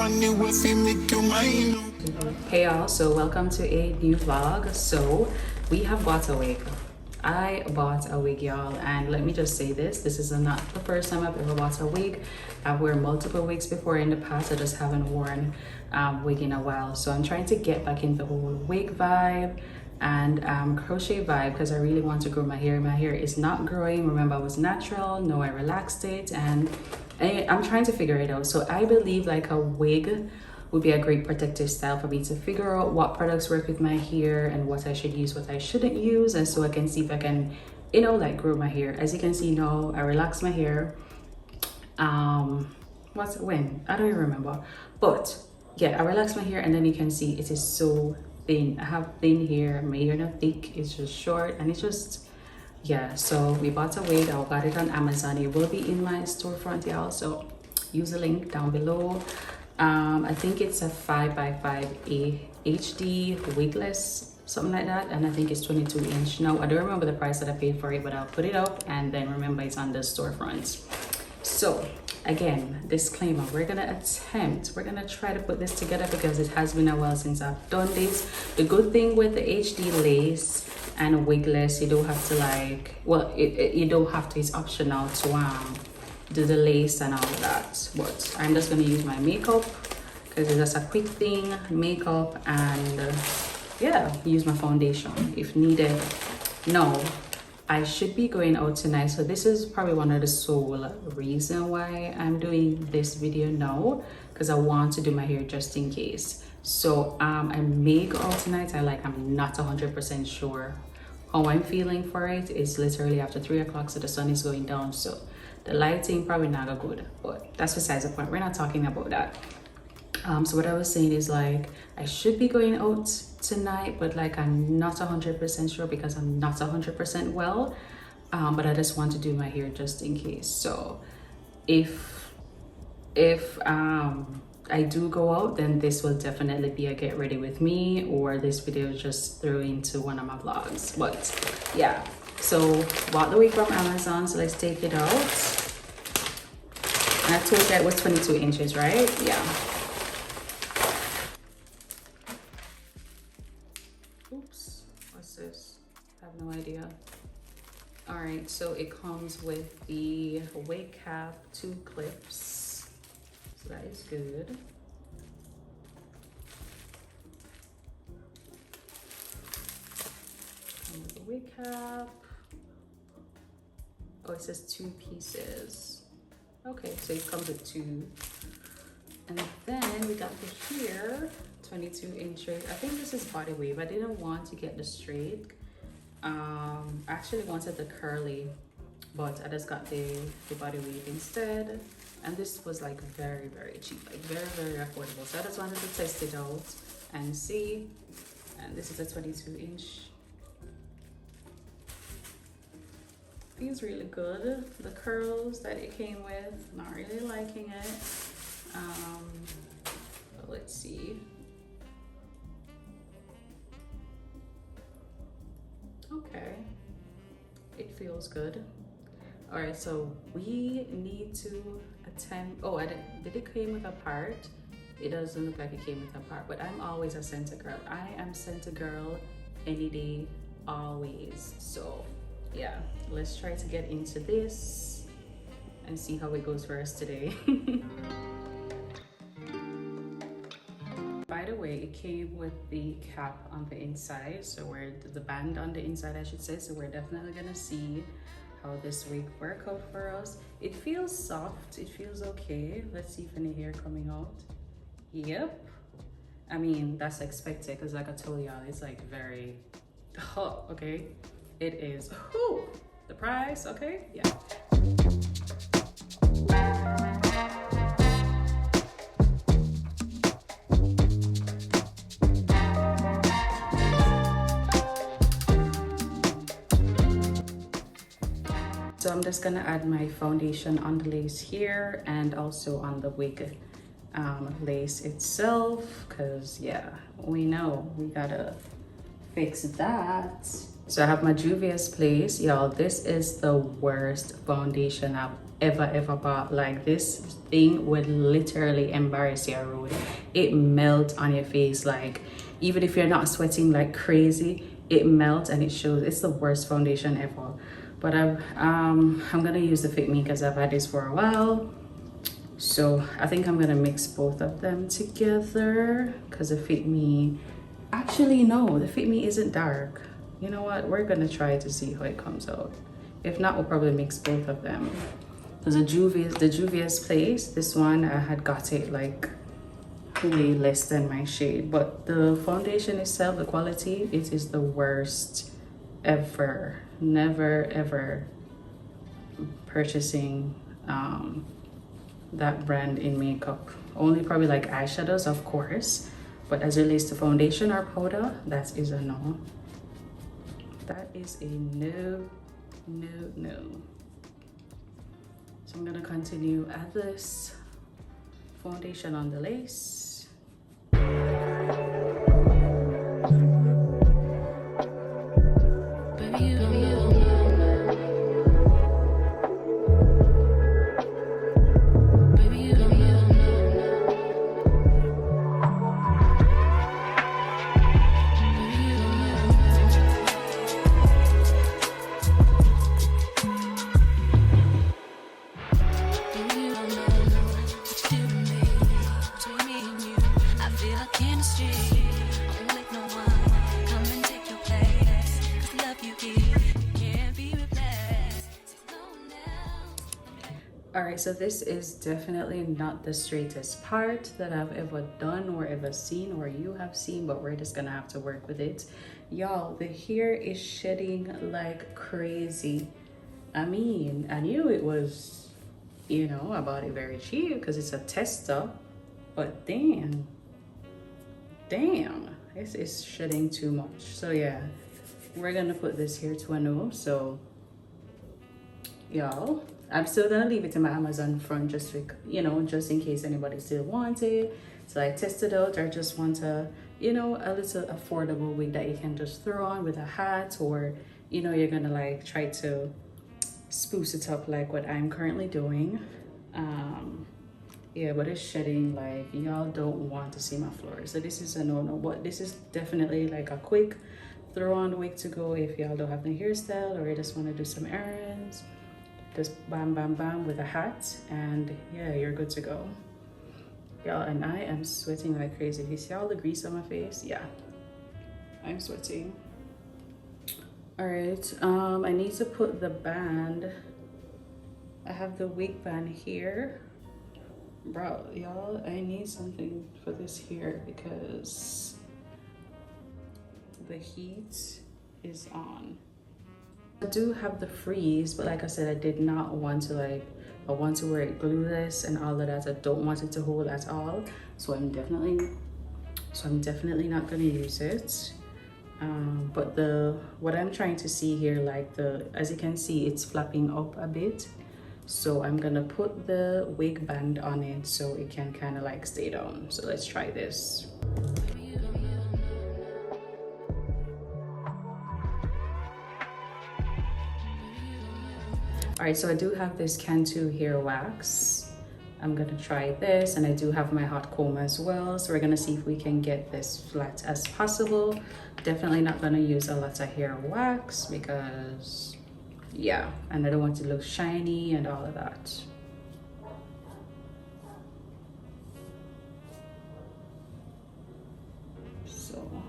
Hey y'all, so welcome to a new vlog. So we have bought a wig. I bought a wig, y'all, and let me just say this is not the first time I've ever bought a wig. I've worn multiple wigs before in the past. I just haven't worn wig in a while, so I'm trying to get back into the whole wig vibe and crochet vibe because I really want to grow my hair. My hair is not growing. Remember, I was natural. No, I relaxed it, and I'm trying to figure it out. So I believe like a wig would be a great protective style for me to figure out what products work with my hair and what I should use, what I shouldn't use, and so I can see if I can, you know, like grow my hair. As you can see now, I relaxed my hair. When? I don't even remember. But yeah, I relaxed my hair, and then you can see it is so thin. I have thin hair. My hair not thick. It's just short, and it's just, yeah. So we bought a wig. I got it on Amazon. It will be in my storefront, y'all. So use the link down below. I think it's a 5x5 HD wigless, something like that, and I think it's 22 inch. Now I don't remember the price that I paid for it, but I'll put it up, and then remember it's on the storefront. So again, disclaimer, we're gonna try to put this together because it has been a while since I've done this. The good thing with the HD lace and wigless, you don't have to like, well, you don't have to, it's optional to do the lace and all of that, but I'm just going to use my makeup because it's just a quick thing, makeup, and yeah, use my foundation if needed. No, I should be going out tonight, so this is probably one of the sole reason why I'm doing this video now, because I want to do my hair just in case. So I may go out tonight. I'm not 100% sure how I'm feeling for it. It's literally after 3 o'clock, so the sun is going down, so the lighting probably not go good, but that's besides the point. We're not talking about that. So what I was saying is like I should be going out tonight, but like I'm not 100% sure because I'm not 100% well. But I just want to do my hair just in case. So if I do go out, then this will definitely be a get ready with me, or this video just throw into one of my vlogs. But yeah. So bought the wig from Amazon, so let's take it out. And I told you it was 22 inches, right? Yeah. Oops, what's this? I have no idea. All right, so it comes with the wig cap, 2 clips. So that is good. Come with the wig cap. Oh, it says 2 pieces. Okay, so it comes with 2. And then we got the hair, 22 inches. I think this is body wave. I didn't want to get the straight. I actually wanted the curly, but I just got the body wave instead. And this was like very, very cheap, like very, very affordable. So I just wanted to test it out and see. And this is a 22 inch. Feels really good. The curls that it came with, not really liking it. But let's see. Okay, it feels good. All right, so we need to attempt. Oh, did it came with a part? It doesn't look like it came with a part, but I'm always a center girl. I am center girl any day, always. So yeah, let's try to get into this and see how it goes for us today. By the way, it came with the cap on the inside, so we're the band on the inside, I should say. So we're definitely gonna see how this wig work out for us. It feels soft, it feels okay. Let's see if any hair coming out. Yep, I mean that's expected because like I told y'all, it's like very hot. Okay, it is. Whew, the price. Okay, yeah. So I'm just gonna add my foundation on the lace here and also on the wig lace itself, because yeah, we know we gotta fix that. So I have my Juvia's Place. Y'all, this is the worst foundation I've ever bought. Like, this thing would literally embarrass your road. It melts on your face. Like, even if you're not sweating like crazy, it melts and it shows. It's the worst foundation ever. But I'm gonna use the Fit Me because I've had this for a while. So I think I'm gonna mix both of them together because the Fit Me, actually no, the Fit Me isn't dark. You know what, we're gonna try to see how it comes out. If not, we'll probably mix both of them. There's a Juvia's Place. This one I had got it like way less than my shade, but the foundation itself, the quality, it is the worst ever. Never ever purchasing that brand in makeup. Only probably like eyeshadows, of course, but as it relates to foundation or powder, that is a no. That is a no. So I'm gonna continue add this foundation on the lace. Alright, so this is definitely not the straightest part that I've ever done or ever seen or you have seen, but we're just gonna have to work with it. Y'all, the hair is shedding like crazy. I mean, I knew it was, you know, I bought it very cheap because it's a tester, but damn, this is shedding too much. So yeah, we're gonna put this here to a no. So y'all, I'm still gonna leave it in my Amazon front just to, you know, just in case anybody still wants it. So I test it out or just want a, you know, a little affordable wig that you can just throw on with a hat, or, you know, you're gonna like try to spruce it up like what I'm currently doing. Yeah, but it's shedding like y'all don't want to see my floor. So this is a no-no, but this is definitely like a quick throw on wig to go if y'all don't have the hairstyle or you just want to do some errands. Just bam bam bam with a hat and yeah, you're good to go. Y'all, and I am sweating like crazy. You see all the grease on my face? Yeah, I'm sweating. All right, I need to put the band. I have the wig band here. Bro, y'all, I need something for this here because the heat is on. I do have the freeze, but like I said, I did not want to I want to wear it glueless and all of that. I don't want it to hold at all. So I'm definitely not gonna use it. But what I'm trying to see here, like as you can see, it's flapping up a bit. So I'm gonna put the wig band on it so it can kind of like stay down. So let's try this. All right, so I do have this Cantu hair wax. I'm gonna try this, and I do have my hot comb as well. So we're gonna see if we can get this flat as possible. Definitely not gonna use a lot of hair wax because, yeah, and I don't want it to look shiny and all of that. So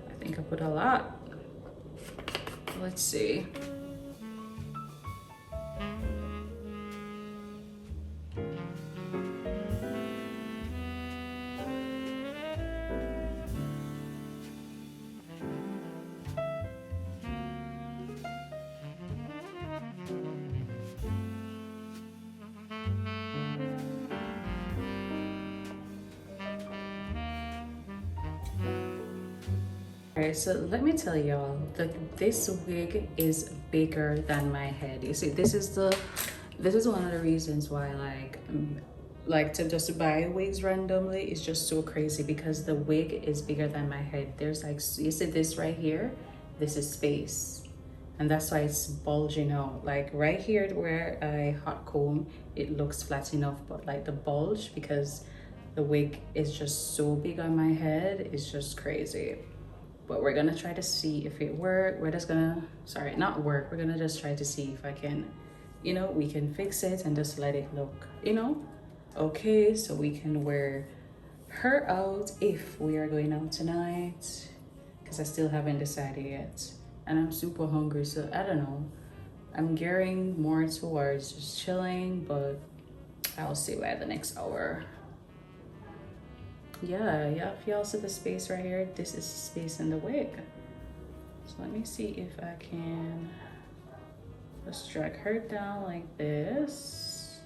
I think I put a lot. Let's see. Alright, so let me tell y'all that this wig is bigger than my head. You see, this is one of the reasons why like to just buy wigs randomly is just so crazy, because the wig is bigger than my head. There's like, you see this right here, this is space. and that's why it's bulging out. Like right here where I hot comb, it looks flat enough, but like the bulge, because the wig is just so big on my head, is just crazy. But we're gonna try to see if it works. We're just gonna, sorry, not work, we're gonna just try to see if I can, you know, we can fix it and just let it look, you know, okay, so we can wear her out if we are going out tonight, because I still haven't decided yet, and I'm super hungry, so I don't know. I'm gearing more towards just chilling, but I'll see by the next hour. Yeah, if y'all see the space right here, this is the space in the wig. So let me see if I can just drag her down like this.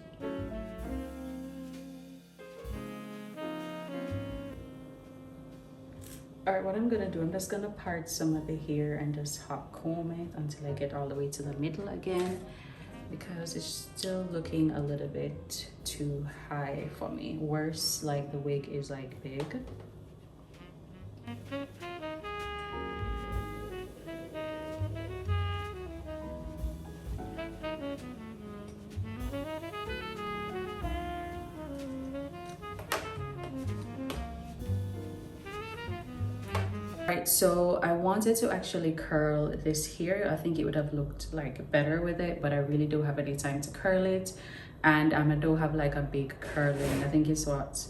All right, what I'm gonna do, I'm just gonna part some of the hair and just hot comb it until I get all the way to the middle again, because it's still looking a little bit too high for me. Worse, like the wig is like big. Right, so I wanted to actually curl this here. I think it would have looked like better with it, but I really don't have any time to curl it, and I don't have like a big curling. I think it's what,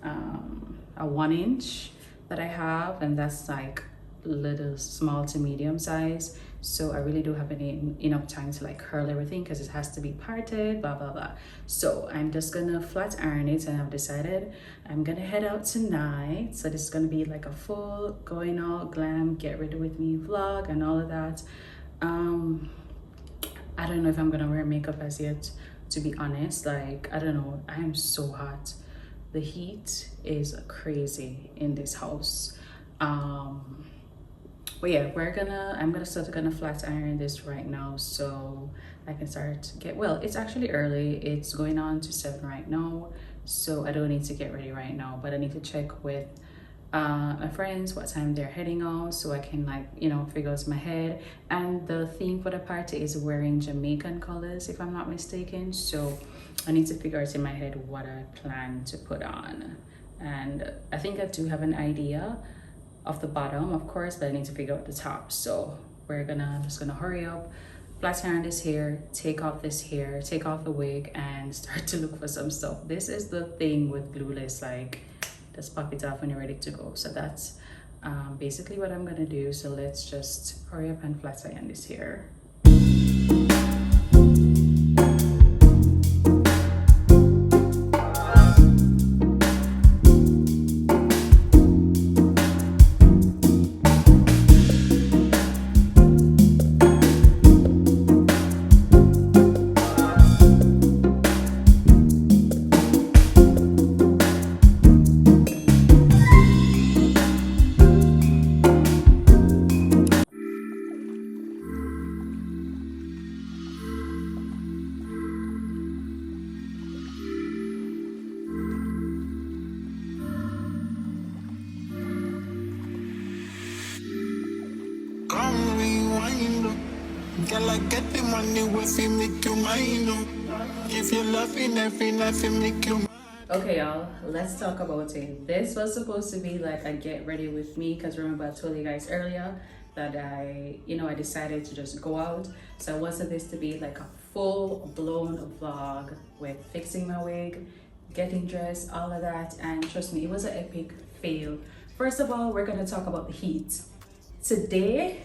a 1 inch that I have, and that's like little small to medium size. So I really don't have enough time to like curl everything, because it has to be parted, blah blah blah. So I'm just gonna flat iron it, and I've decided I'm gonna head out tonight. So this is gonna be like a full going out glam, get ready with me vlog and all of that. I don't know if I'm gonna wear makeup as yet, to be honest. Like, I don't know, I am so hot. The heat is crazy in this house. But yeah, I'm gonna flat iron this right now, so I can start to get, well, it's actually early, it's going on to 7 right now, so I don't need to get ready right now, but I need to check with my friends what time they're heading out, so I can, like, you know, figure out my head. And the theme for the party is wearing Jamaican colors, if I'm not mistaken, so I need to figure out in my head what I plan to put on. And I think I do have an idea of the bottom, of course, but I need to figure out the top. So I'm just gonna hurry up, flat iron this hair, take off this hair, take off the wig, and start to look for some stuff. This is the thing with glueless, like, just pop it off when you're ready to go. So that's basically what I'm gonna do. So let's just hurry up and flat iron this hair. Girl, I get the money if you make you mine. If you're loving every night, you make you. Okay, y'all, let's talk about it. This was supposed to be like a get ready with me, because remember I told you guys earlier that I decided to just go out. So I wanted this to be like a full-blown vlog with fixing my wig, getting dressed, all of that. And trust me, it was an epic fail. First of all, we're gonna talk about the heat. Today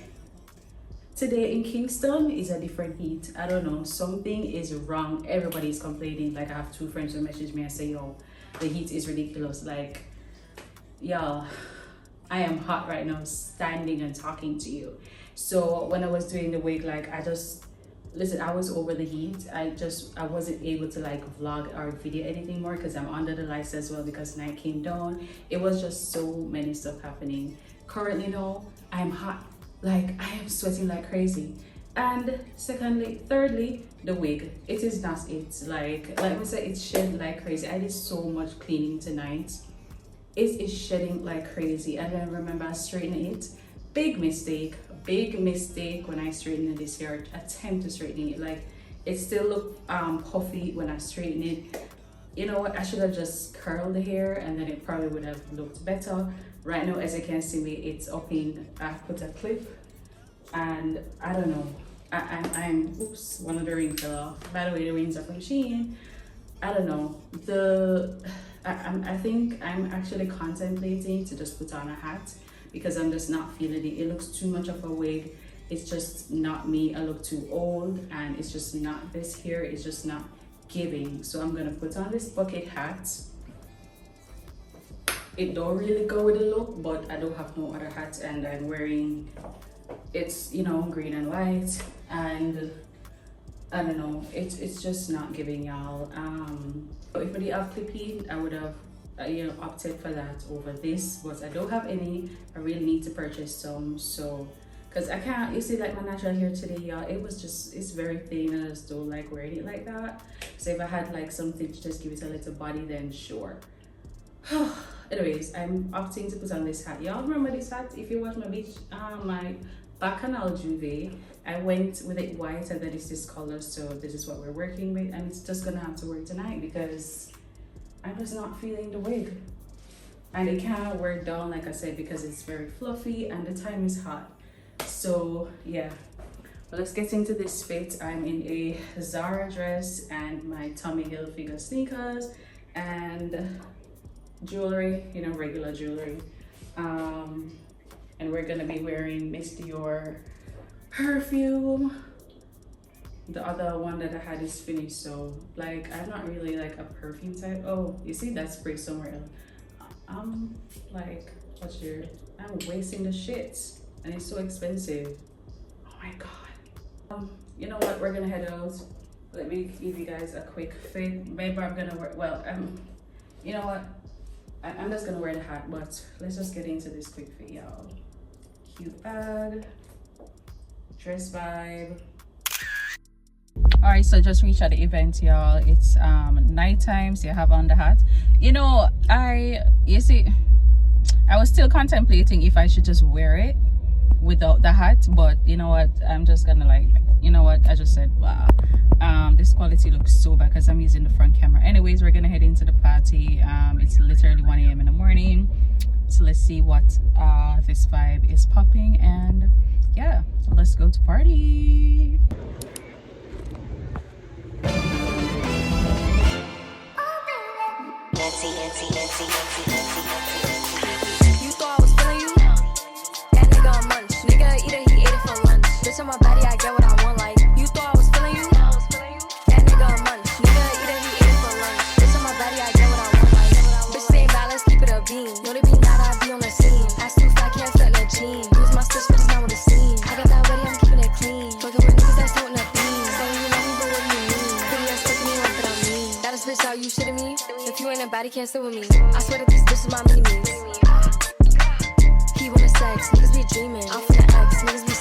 in Kingston is a different heat. I don't know, something is wrong. Everybody's complaining. Like, I have 2 friends who message me and say, yo, the heat is ridiculous. Like, y'all, I am hot right now standing and talking to you. So when I was doing the wig, like, I was over the heat. I wasn't able to like vlog or video anything more, because I'm under the lights as well, because night came down. It was just so many stuff happening. Currently now, I'm hot. Like, I am sweating like crazy. And thirdly, the wig. It is not it. Like I said, it's shedding like crazy. I did so much cleaning tonight. It is shedding like crazy. And then remember, I straightened it big mistake when I straightened this hair, attempt to straighten it. Like, it still looked puffy when I straightened it. You know what, I should have just curled the hair and then it probably would have looked better. Right now, as you can see me, it's up in, I put a clip, and I don't know, I'm oops, one of the rings fell off. By the way, the rings are from Shein. I don't know, I think I'm actually contemplating to just put on a hat because I'm just not feeling it. It looks too much of a wig. It's just not me. I look too old, and it's just not, this hair is just not giving. So I'm gonna put on this bucket hat. It don't really go with the look, but I don't have no other hat, and I'm wearing, it's, you know, green and white, and I don't know, it's just not giving, y'all. If I did have clipping, I would have you know, opted for that over this, but I don't have any. I really need to purchase some, so because I can't, you see, like my natural hair today, y'all, it was just, it's very thin, and I just don't like wearing it like that. So if I had like something to just give it a little body, then sure. Anyways, I'm opting to put on this hat. Y'all remember this hat? If you watch my beach, my bacchanal duvet, I went with it white, and then it's this color, so this is what we're working with, and it's just gonna have to work tonight because I'm just not feeling the wig. And it can't work down, like I said, because it's very fluffy and the time is hot. So yeah, but let's get into this fit. I'm in a Zara dress and my Tommy Hilfiger sneakers and jewelry, you know, regular jewelry. And we're gonna be wearing Miss Dior perfume. The other one that I had is finished, so like I'm not really like a perfume type. Oh, you see that spray somewhere else. I'm like, what's your, I'm wasting the shit, and it's so expensive. Oh my god. You know what, we're gonna head out. Let me give you guys a quick fit. Maybe I'm gonna wear, well, you know what, I'm just gonna wear the hat, but let's just get into this quick fit, y'all. Cute bag, dress vibe. All right, so just reached at the event, y'all. It's nighttime, so you have on the hat. You know, you see, I was still contemplating if I should just wear it without the hat, but you know what, I'm just gonna, like, you know what, I just said, wow, this quality looks so bad because I'm using the front camera. Anyways, we're gonna head into the party. It's literally 1 a.m. in the morning, so let's see what this vibe is popping, and yeah, let's go to party. You thought I was feeling you? That nigga a munch. Nigga eat it, he ate it for lunch. Bitch on my body, I get what I want. Like, you thought I was feeling you? That nigga a munch. Nigga eat it, he ate it for lunch. Bitch on my body, I get what I want. Like, bitch stay in balance, keep it a beam. No, they be not, I be on the scene. Ass too fat, can't fit in a jean. Use my stitch, but it's not with a scene. I got that ready, I'm keeping it clean. Fucking with niggas that's doing a theme. Saying you love me, but what do you mean? Pretty ass fucking me, like that I mean. That is bitch, how you shitting me? If you ain't a baddie, can't sit with me. I swear that these bitches my mini-me's. He wanna sex, niggas be dreaming. I'm from the X, niggas be